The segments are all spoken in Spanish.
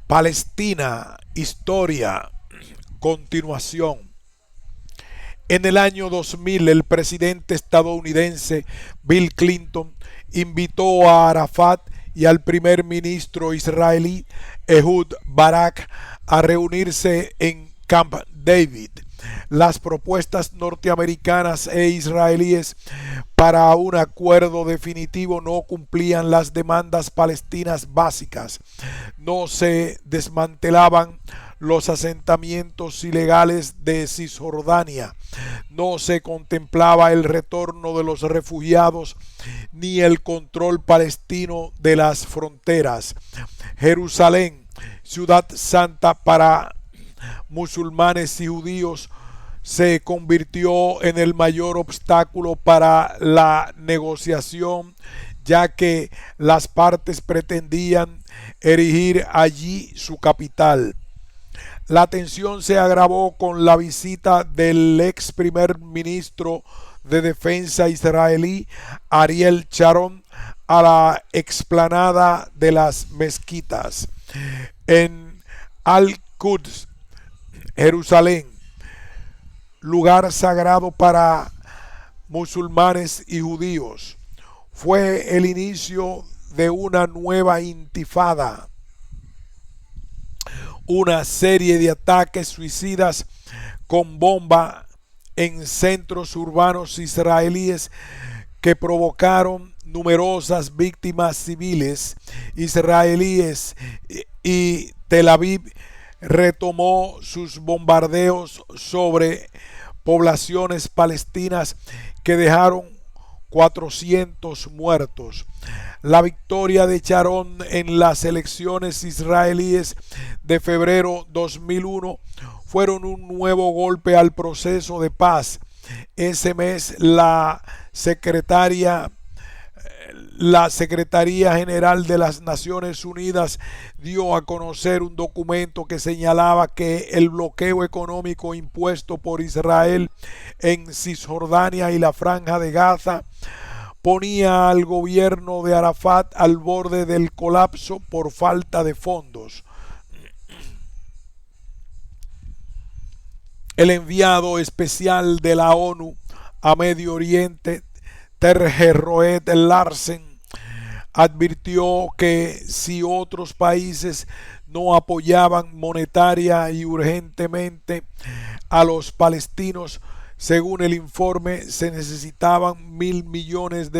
Palestina, historia, continuación. En el año 2000, el presidente estadounidense Bill Clinton invitó a Arafat y al primer ministro israelí Ehud Barak a reunirse en Camp David. Las propuestas norteamericanas e israelíes para un acuerdo definitivo no cumplían las demandas palestinas básicas. No se desmantelaban los asentamientos ilegales de Cisjordania, no se contemplaba el retorno de los refugiados ni el control palestino de las fronteras. Jerusalén, ciudad santa para musulmanes y judíos, se convirtió en el mayor obstáculo para la negociación, ya que las partes pretendían erigir allí su capital. La tensión se agravó con la visita del ex primer ministro de Defensa israelí Ariel Sharon a la explanada de las mezquitas en Al-Quds, Jerusalén, lugar sagrado para musulmanes y judíos. Fue el inicio de una nueva intifada, una serie de ataques suicidas con bomba en centros urbanos israelíes que provocaron numerosas víctimas civiles israelíes, y Tel Aviv retomó sus bombardeos sobre poblaciones palestinas que dejaron 400 muertos. La victoria de Sharon en las elecciones israelíes de febrero 2001 fueron un nuevo golpe al proceso de paz. Ese mes la Secretaría General de las Naciones Unidas dio a conocer un documento que señalaba que el bloqueo económico impuesto por Israel en Cisjordania y la Franja de Gaza ponía al gobierno de Arafat al borde del colapso por falta de fondos. El enviado especial de la ONU a Medio Oriente, Terje Roet Larsen, advirtió que si otros países no apoyaban monetaria y urgentemente a los palestinos, según el informe, se necesitaban $1.000 millones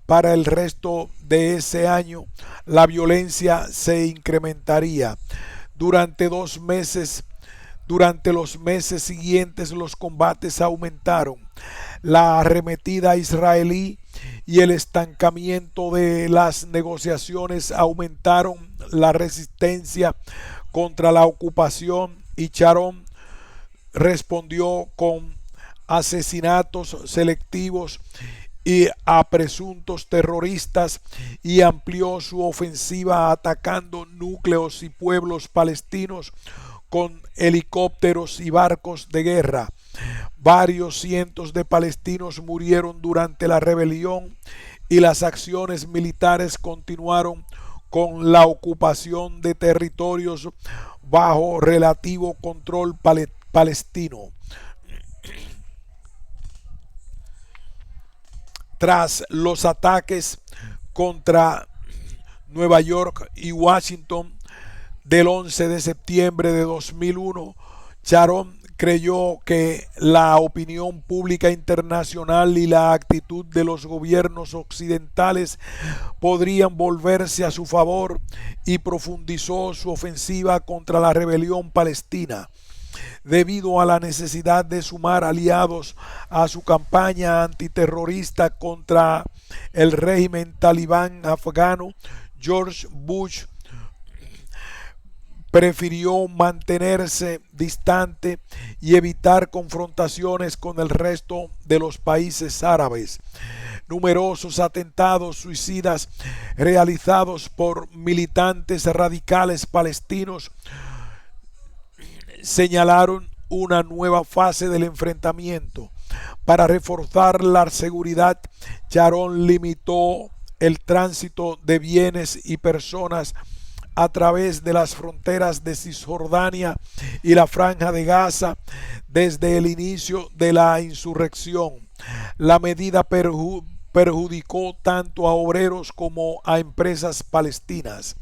para el resto de ese año. La violencia se incrementaría. Durante los meses siguientes, los combates aumentaron. La arremetida israelí y el estancamiento de las negociaciones aumentaron la resistencia contra la ocupación, y Sharon respondió con asesinatos selectivos y a presuntos terroristas, y amplió su ofensiva atacando núcleos y pueblos palestinos con helicópteros y barcos de guerra. Varios cientos de palestinos murieron durante la rebelión, y las acciones militares continuaron con la ocupación de territorios bajo relativo control palestino. Tras los ataques contra Nueva York y Washington del 11 de septiembre de 2001, Sharon creyó que la opinión pública internacional y la actitud de los gobiernos occidentales podrían volverse a su favor, y profundizó su ofensiva contra la rebelión palestina. Debido a la necesidad de sumar aliados a su campaña antiterrorista contra el régimen talibán afgano, George Bush prefirió mantenerse distante y evitar confrontaciones con el resto de los países árabes. Numerosos atentados suicidas realizados por militantes radicales palestinos señalaron una nueva fase del enfrentamiento. Para reforzar la seguridad, Sharon limitó el tránsito de bienes y personas a través de las fronteras de Cisjordania y la Franja de Gaza desde el inicio de la insurrección. La medida perjudicó tanto a obreros como a empresas palestinas.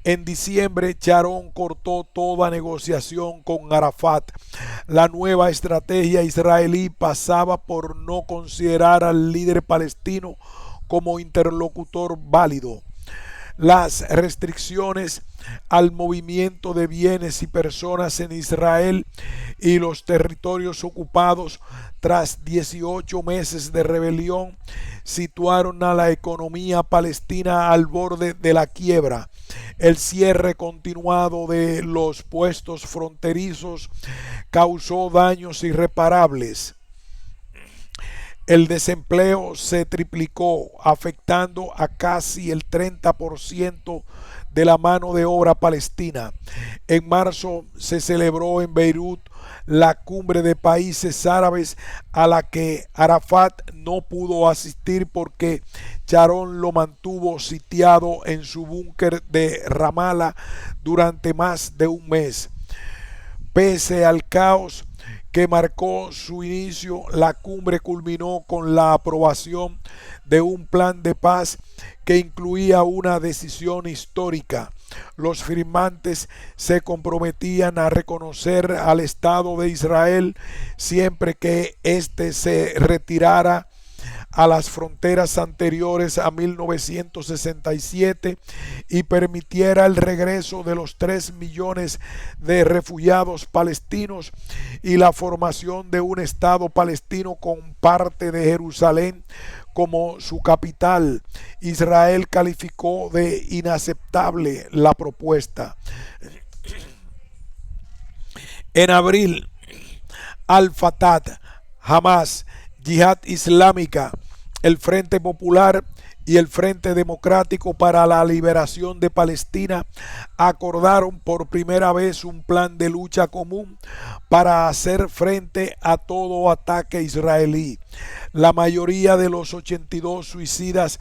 En diciembre, Sharon cortó toda negociación con Arafat. La nueva estrategia israelí pasaba por no considerar al líder palestino como interlocutor válido. Las restricciones al movimiento de bienes y personas en Israel y los territorios ocupados tras 18 meses de rebelión situaron a la economía palestina al borde de la quiebra. El cierre continuado de los puestos fronterizos causó daños irreparables. El desempleo se triplicó, afectando a casi el 30% de la mano de obra palestina. En marzo se celebró en Beirut la cumbre de países árabes a la que Arafat no pudo asistir porque Sharon lo mantuvo sitiado en su búnker de Ramallah durante más de un mes. Pese al caos que marcó su inicio, la cumbre culminó con la aprobación de un plan de paz que incluía una decisión histórica. Los firmantes se comprometían a reconocer al Estado de Israel siempre que éste se retirara a las fronteras anteriores a 1967 y permitiera el regreso de los 3 millones de refugiados palestinos y la formación de un Estado palestino con parte de Jerusalén como su capital. Israel calificó de inaceptable la propuesta. En abril, Al-Fatah, Hamas, Yihad Islámica, el Frente Popular y el Frente Democrático para la Liberación de Palestina acordaron por primera vez un plan de lucha común para hacer frente a todo ataque israelí. La mayoría de los 82 suicidas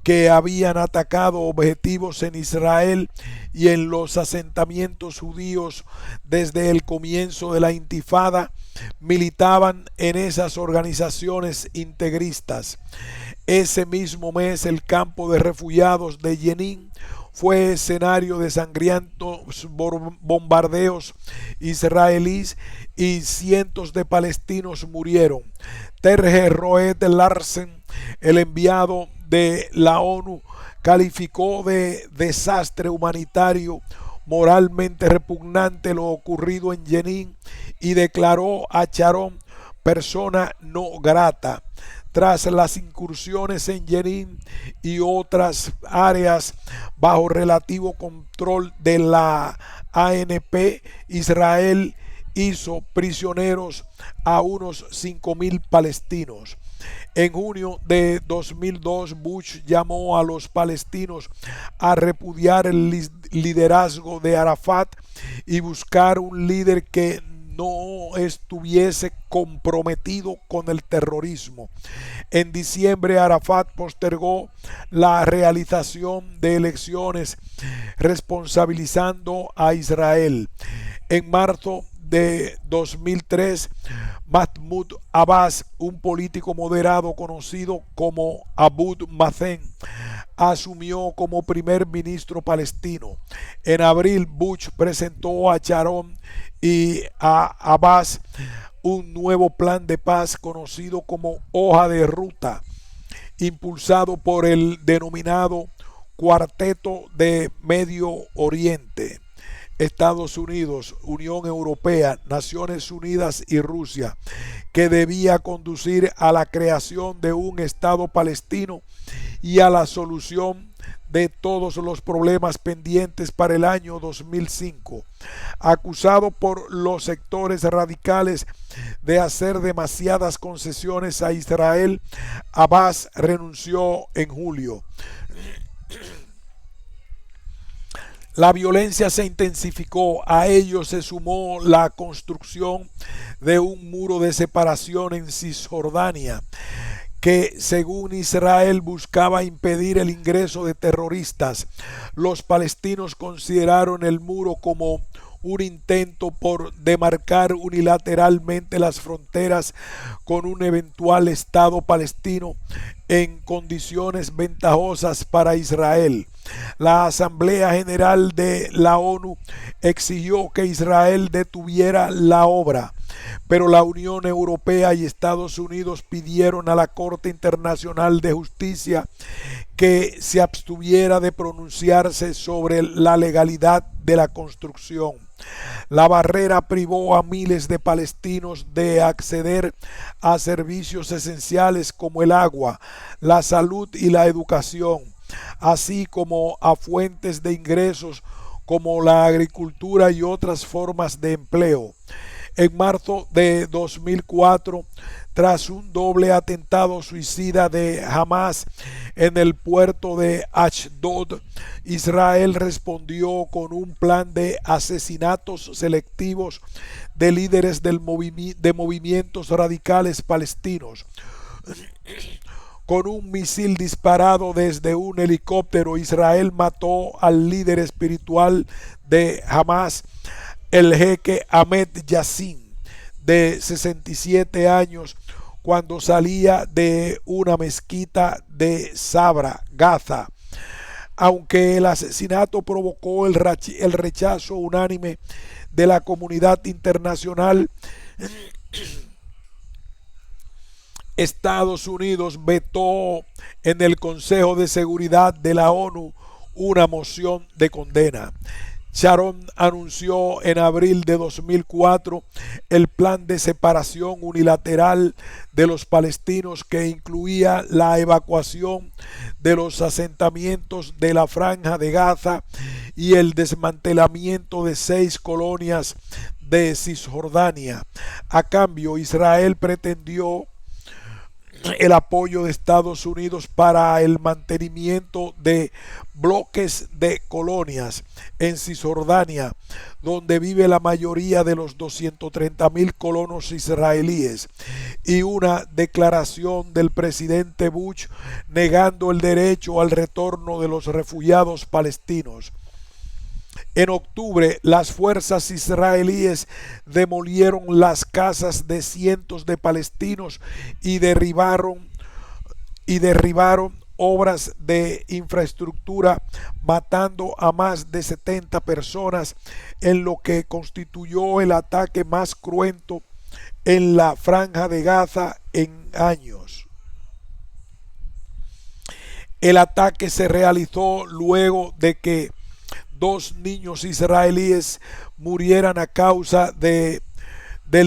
que habían atacado objetivos en Israel y en los asentamientos judíos desde el comienzo de la intifada militaban en esas organizaciones integristas. Ese mismo mes, el campo de refugiados de Jenin fue escenario de sangrientos bombardeos israelíes y cientos de palestinos murieron. Terje Roed Larsen, el enviado de la ONU, calificó de desastre humanitario moralmente repugnante lo ocurrido en Jenin y declaró a Sharon persona no grata. Tras las incursiones en Jenin y otras áreas bajo relativo control de la ANP, Israel hizo prisioneros a unos 5.000 palestinos. En junio de 2002, Bush llamó a los palestinos a repudiar el liderazgo de Arafat y buscar un líder que no estuviese comprometido con el terrorismo. En diciembre, Arafat postergó la realización de elecciones responsabilizando a Israel. En marzo de 2003, Mahmoud Abbas, un político moderado conocido como Abu Mazen, asumió como primer ministro palestino. En abril, Bush presentó a Sharon y a Abbas un nuevo plan de paz conocido como Hoja de Ruta, impulsado por el denominado Cuarteto de Medio Oriente. Estados Unidos, Unión Europea, Naciones Unidas y Rusia, que debía conducir a la creación de un Estado palestino y a la solución de todos los problemas pendientes para el año 2005. Acusado por los sectores radicales de hacer demasiadas concesiones a Israel, Abbas renunció en julio. La violencia se intensificó, a ello se sumó la construcción de un muro de separación en Cisjordania, que según Israel buscaba impedir el ingreso de terroristas. Los palestinos consideraron el muro como un intento por demarcar unilateralmente las fronteras con un eventual Estado palestino en condiciones ventajosas para Israel. La Asamblea General de la ONU exigió que Israel detuviera la obra, pero la Unión Europea y Estados Unidos pidieron a la Corte Internacional de Justicia que se abstuviera de pronunciarse sobre la legalidad de la construcción. La barrera privó a miles de palestinos de acceder a servicios esenciales como el agua, la salud y la educación, así como a fuentes de ingresos como la agricultura y otras formas de empleo. En marzo de 2004, tras un doble atentado suicida de Hamas en el puerto de Ashdod, Israel respondió con un plan de asesinatos selectivos de líderes de movimientos radicales palestinos. Con un misil disparado desde un helicóptero, Israel mató al líder espiritual de Hamas, el jeque Ahmed Yassin, de 67 años, cuando salía de una mezquita de Sabra, Gaza. Aunque el asesinato provocó el rechazo unánime de la comunidad internacional, Estados Unidos vetó en el Consejo de Seguridad de la ONU una moción de condena. Sharon anunció en abril de 2004 el plan de separación unilateral de los palestinos, que incluía la evacuación de los asentamientos de la Franja de Gaza y el desmantelamiento de 6 colonias de Cisjordania. A cambio, Israel pretendió el apoyo de Estados Unidos para el mantenimiento de bloques de colonias en Cisjordania, donde vive la mayoría de los 230,000 colonos israelíes, y una declaración del presidente Bush negando el derecho al retorno de los refugiados palestinos. En octubre, las fuerzas israelíes demolieron las casas de cientos de palestinos y derribaron obras de infraestructura, matando a más de 70 personas, en lo que constituyó el ataque más cruento en la Franja de Gaza en años. El ataque se realizó luego de que 2 niños israelíes murieran a causa del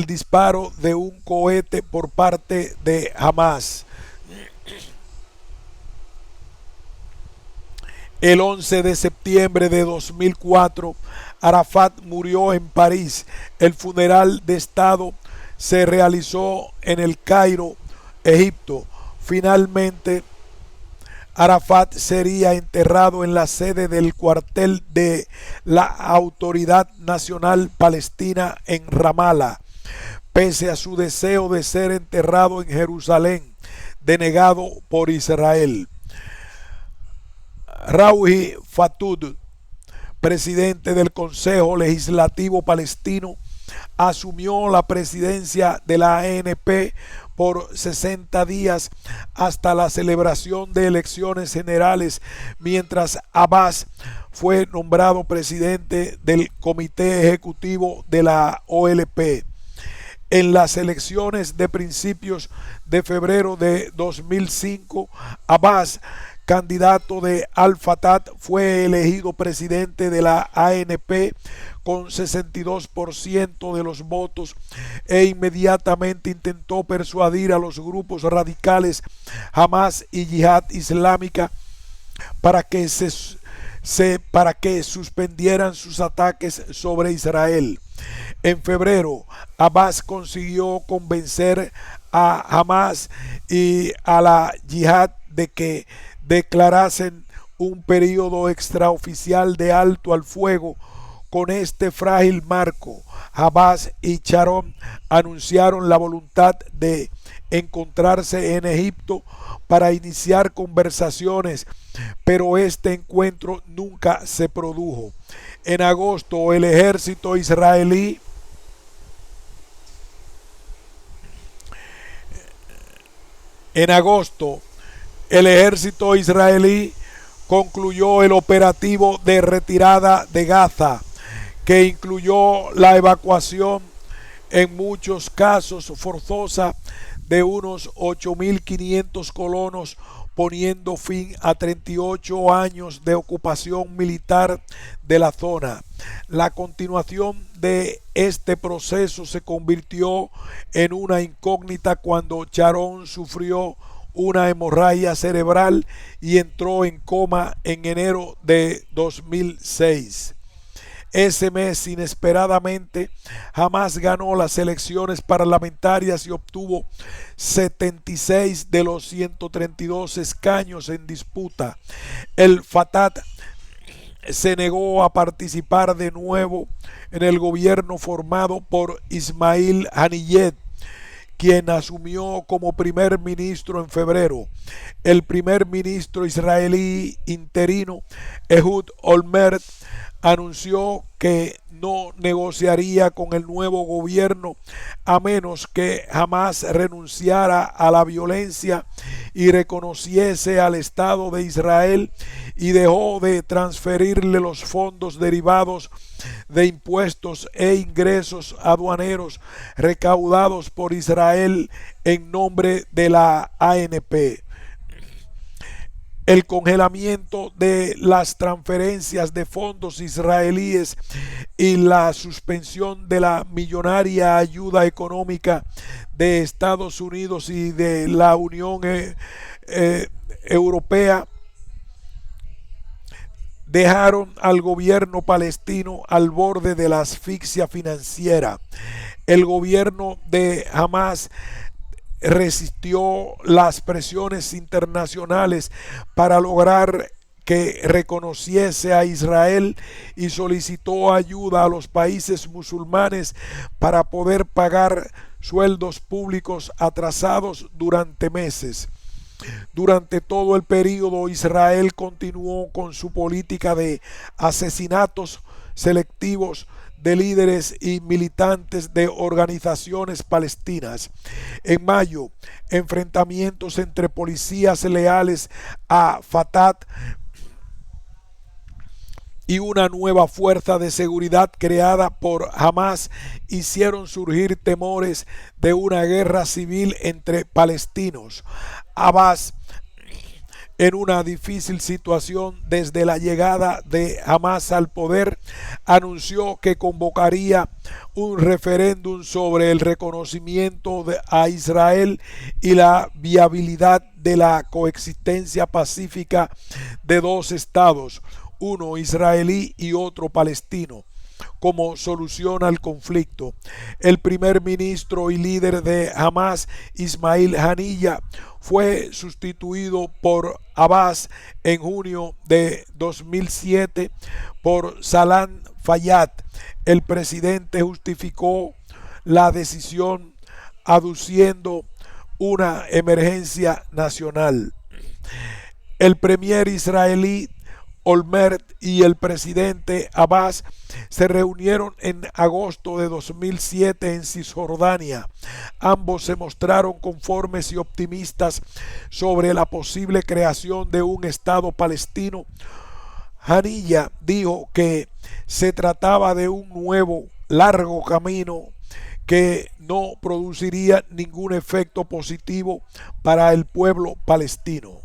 disparo de un cohete por parte de Hamas. El 11 de septiembre de 2004, Arafat murió en París. El funeral de Estado se realizó en El Cairo, Egipto. Finalmente, Arafat sería enterrado en la sede del cuartel de la Autoridad Nacional Palestina en Ramallah, pese a su deseo de ser enterrado en Jerusalén, denegado por Israel. Rouhi Fatud, presidente del Consejo Legislativo Palestino, asumió la presidencia de la ANP por 60 días hasta la celebración de elecciones generales, mientras Abbas fue nombrado presidente del Comité Ejecutivo de la OLP. En las elecciones de principios de febrero de 2005, Abbas, candidato de Al-Fatah, fue elegido presidente de la ANP con 62% de los votos, e inmediatamente intentó persuadir a los grupos radicales Hamas y Yihad Islámica para que suspendieran sus ataques sobre Israel. En febrero, Abbas consiguió convencer a Hamas y a la Yihad de que declarasen un periodo extraoficial de alto al fuego. Con este frágil marco, Abbas y Sharon anunciaron la voluntad de encontrarse en Egipto para iniciar conversaciones, pero este encuentro nunca se produjo. En agosto, el ejército israelí concluyó el operativo de retirada de Gaza, que incluyó la evacuación, en muchos casos forzosa, de unos 8.500 colonos, poniendo fin a 38 años de ocupación militar de la zona. La continuación de este proceso se convirtió en una incógnita cuando Sharon sufrió una hemorragia cerebral y entró en coma en enero de 2006. Ese mes, inesperadamente, Hamás ganó las elecciones parlamentarias y obtuvo 76 de los 132 escaños en disputa. El Fatah se negó a participar de nuevo en el gobierno formado por Ismail Haniyeh, quien asumió como primer ministro en febrero. El primer ministro israelí interino, Ehud Olmert, anunció que no negociaría con el nuevo gobierno a menos que Hamás renunciara a la violencia y reconociese al Estado de Israel, y dejó de transferirle los fondos derivados de impuestos e ingresos aduaneros recaudados por Israel en nombre de la ANP. El congelamiento de las transferencias de fondos israelíes y la suspensión de la millonaria ayuda económica de Estados Unidos y de la Unión Europea dejaron al gobierno palestino al borde de la asfixia financiera. El gobierno de Hamás resistió las presiones internacionales para lograr que reconociese a Israel y solicitó ayuda a los países musulmanes para poder pagar sueldos públicos atrasados durante meses. Durante todo el período, Israel continuó con su política de asesinatos selectivos de líderes y militantes de organizaciones palestinas. En mayo, enfrentamientos entre policías leales a Fatah y una nueva fuerza de seguridad creada por Hamás hicieron surgir temores de una guerra civil entre palestinos. Abbas, en una difícil situación desde la llegada de Hamás al poder, anunció que convocaría un referéndum sobre el reconocimiento a Israel y la viabilidad de la coexistencia pacífica de dos estados, uno israelí y otro palestino, como solución al conflicto. El primer ministro y líder de Hamás, Ismail Haniyeh, fue sustituido por Abbas en junio de 2007 por Salam Fayyad. El presidente justificó la decisión aduciendo una emergencia nacional. El premier israelí Olmert y el presidente Abbas se reunieron en agosto de 2007 en Cisjordania. Ambos se mostraron conformes y optimistas sobre la posible creación de un Estado palestino. Haniyeh dijo que se trataba de un nuevo, largo camino que no produciría ningún efecto positivo para el pueblo palestino.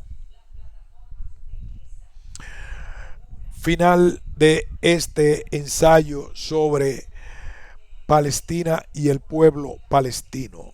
Final de este ensayo sobre Palestina y el pueblo palestino.